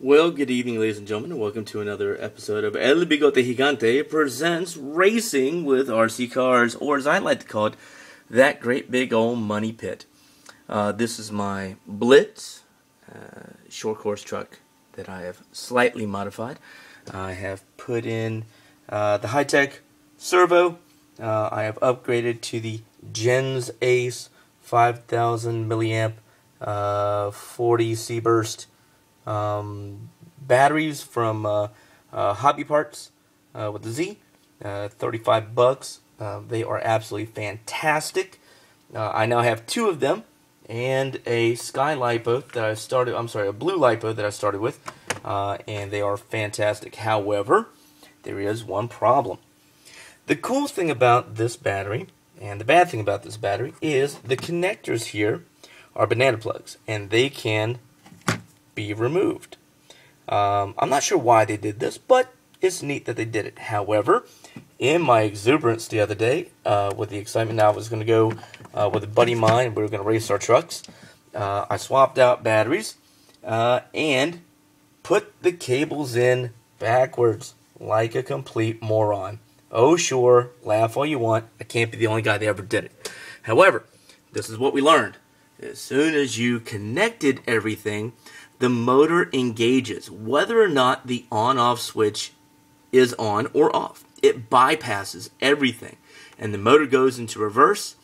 Well, good evening, ladies and gentlemen, and welcome to another episode of El Bigote Gigante presents Racing with RC Cars, or as I like to call it, that great big old money pit. This is my Blitz short course truck that I have slightly modified. I have put in the high-tech servo. I have upgraded to the Gens Ace 5000 milliamp 40 C-burst batteries from Hobby Parts with a Z, $35. They are absolutely fantastic. I now have two of them and a sky lipo that I started. I'm sorry, a blue lipo that I started with, and they are fantastic. However, there is one problem. The cool thing about this battery and the bad thing about this battery is the connectors here are banana plugs, and they can be removed. I'm not sure why they did this, but it's neat that they did it. However, in my exuberance the other day, with the excitement I was going to go with a buddy of mine, we were going to race our trucks, I swapped out batteries and put the cables in backwards like a complete moron. Oh sure, laugh all you want, I can't be the only guy that ever did it. However, this is what we learned. As soon as you connected everything, the motor engages, whether or not the on-off switch is on or off. It bypasses everything, and the motor goes into reverse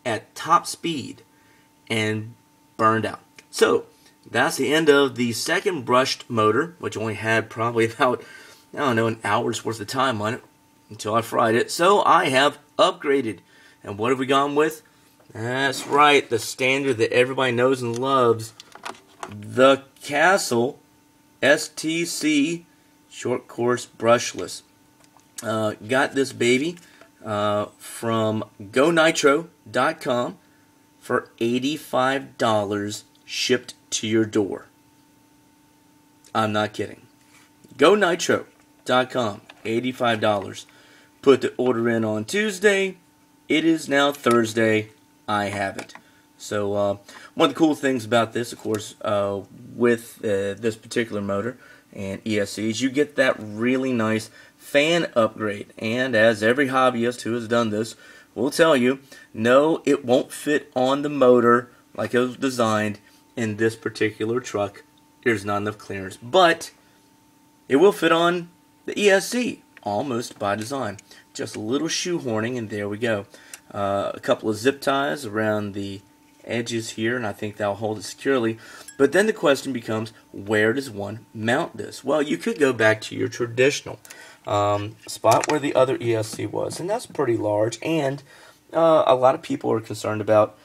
at top speed and burned out. So, that's the end of the second brushed motor, which only had probably about, I don't know, an hour's worth of time on it until I fried it. So, I have upgraded. And what have we gone with? That's right, the standard that everybody knows and loves, the Castle STC short course brushless. Got this baby from GoNitro.com for $85 shipped to your door. I'm not kidding. GoNitro.com, $85. Put the order in on Tuesday. It is now Thursday. I have it. So one of the cool things about this, of course, with this particular motor and ESC, is you get that really nice fan upgrade. And as every hobbyist who has done this will tell you, no, it won't fit on the motor like it was designed in this particular truck. There's not enough clearance. But it will fit on the ESC, almost by design. Just a little shoehorning, and there we go. A couple of zip ties around the edges here, and I think that'll hold it securely. But then the question becomes, where does one mount this? Well, you could go back to your traditional spot where the other ESC was, and that's pretty large, and a lot of people are concerned about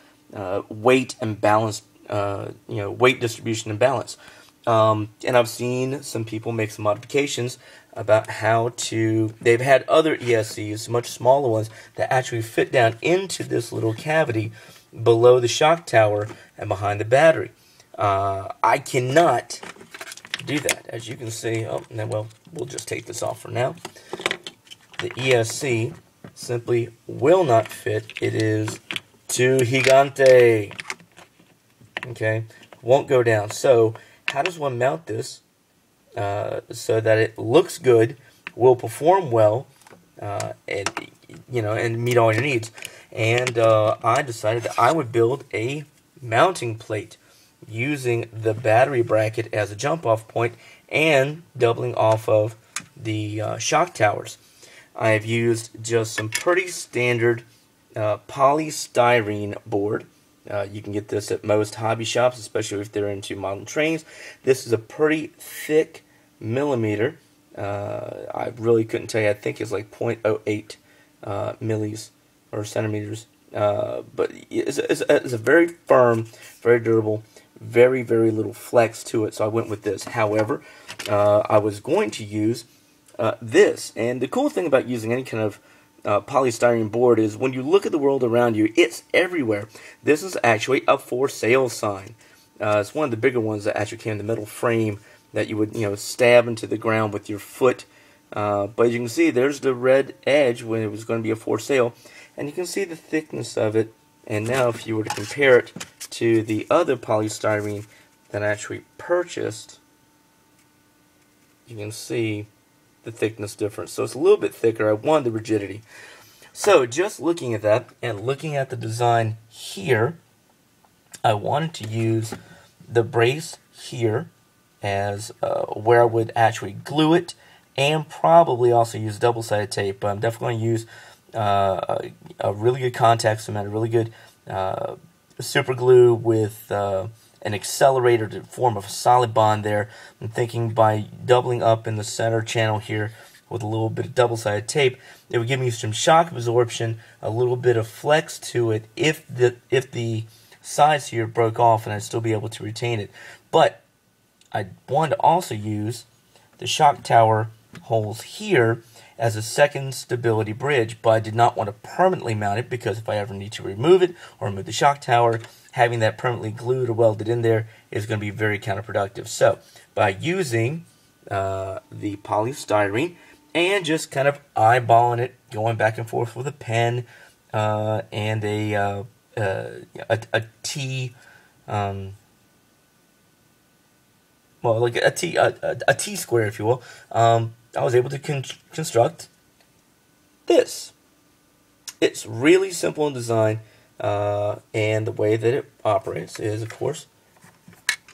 weight and balance, weight distribution and balance. And I've seen some people make some modifications about how to, they've had other ESCs, much smaller ones, that actually fit down into this little cavity below the shock tower and behind the battery. I cannot do that, as you can see. Oh, well, we'll just take this off for now. The ESC simply will not fit. It is too gigante. Okay, won't go down. So, how does one mount this so that it looks good, will perform well, and meet all your needs? And I decided that I would build a mounting plate using the battery bracket as a jump-off point and doubling off of the shock towers. I have used just some pretty standard polystyrene board. You can get this at most hobby shops, especially if they're into model trains. This is a pretty thick millimeter. I really couldn't tell you. I think it's like 0.08 millis or centimeters. But it's a very firm, very durable, very, very little flex to it. So I went with this. However, I was going to use this. And the cool thing about using any kind of polystyrene board is when you look at the world around you, it's everywhere. This is actually a for sale sign. It's one of the bigger ones that actually came in the metal frame that you would stab into the ground with your foot. But as you can see, there's the red edge when it was going to be a for sale, and you can see the thickness of it. And now if you were to compare it to the other polystyrene that I actually purchased, you can see the thickness difference. So it's a little bit thicker. I wanted the rigidity. So just looking at that and looking at the design here, I wanted to use the brace here as where I would actually glue it, and probably also use double-sided tape. But I'm definitely going to use a really good contact cement, a really good super glue with an accelerator to form a solid bond there. I'm thinking by doubling up in the center channel here with a little bit of double-sided tape, it would give me some shock absorption, a little bit of flex to it if the sides here broke off, and I'd still be able to retain it. But I wanted to also use the shock tower holes here as a second stability bridge, but I did not want to permanently mount it, because if I ever need to remove it or remove the shock tower, having that permanently glued or welded in there is going to be very counterproductive. So by using the polystyrene and just kind of eyeballing it, going back and forth with a pen and a T, well, like a T square, if you will, I was able to construct this. It's really simple in design, and the way that it operates is, of course,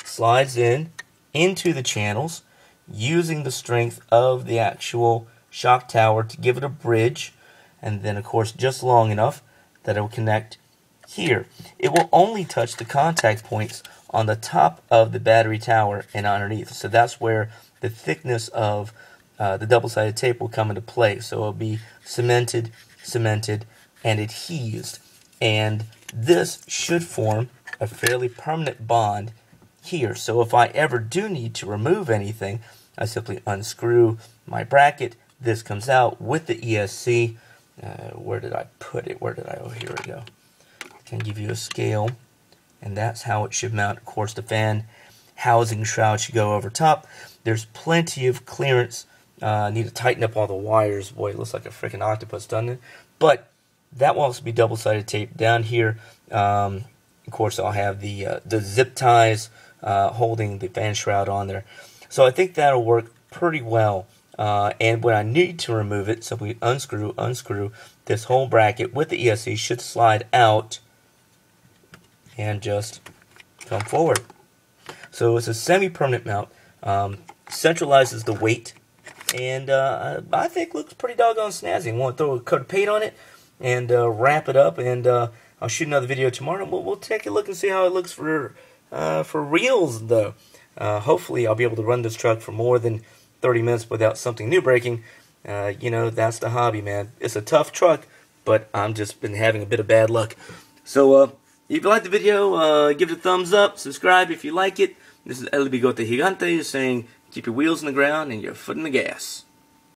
slides into the channels using the strength of the actual shock tower to give it a bridge, and then, of course, just long enough that it will connect here. It will only touch the contact points on the top of the battery tower and underneath. So that's where the thickness of the double-sided tape will come into play. So it'll be cemented, and adhesed. And this should form a fairly permanent bond here. So if I ever do need to remove anything, I simply unscrew my bracket. This comes out with the ESC. Where did I put it? Oh, here we go. I can give you a scale, and that's how it should mount. Of course, the fan housing shroud should go over top. There's plenty of clearance. Need to tighten up all the wires. Boy, it looks like a freaking octopus, doesn't it? But that will also be double-sided tape down here. Of course, I'll have the zip ties holding the fan shroud on there. So I think that'll work pretty well. And when I need to remove it, so we unscrew, this whole bracket with the ESC should slide out and just come forward. So it's a semi-permanent mount, centralizes the weight, and I think looks pretty doggone snazzy. I want to throw a coat of paint on it and wrap it up, and I'll shoot another video tomorrow. We'll take a look and see how it looks for reals, though. Hopefully I'll be able to run this truck for more than 30 minutes without something new breaking. You know, that's the hobby, man. It's a tough truck, but I'm just been having a bit of bad luck. So, if you like the video, give it a thumbs up, subscribe if you like it. This is El Bigote Gigante saying, keep your wheels in the ground and your foot in the gas.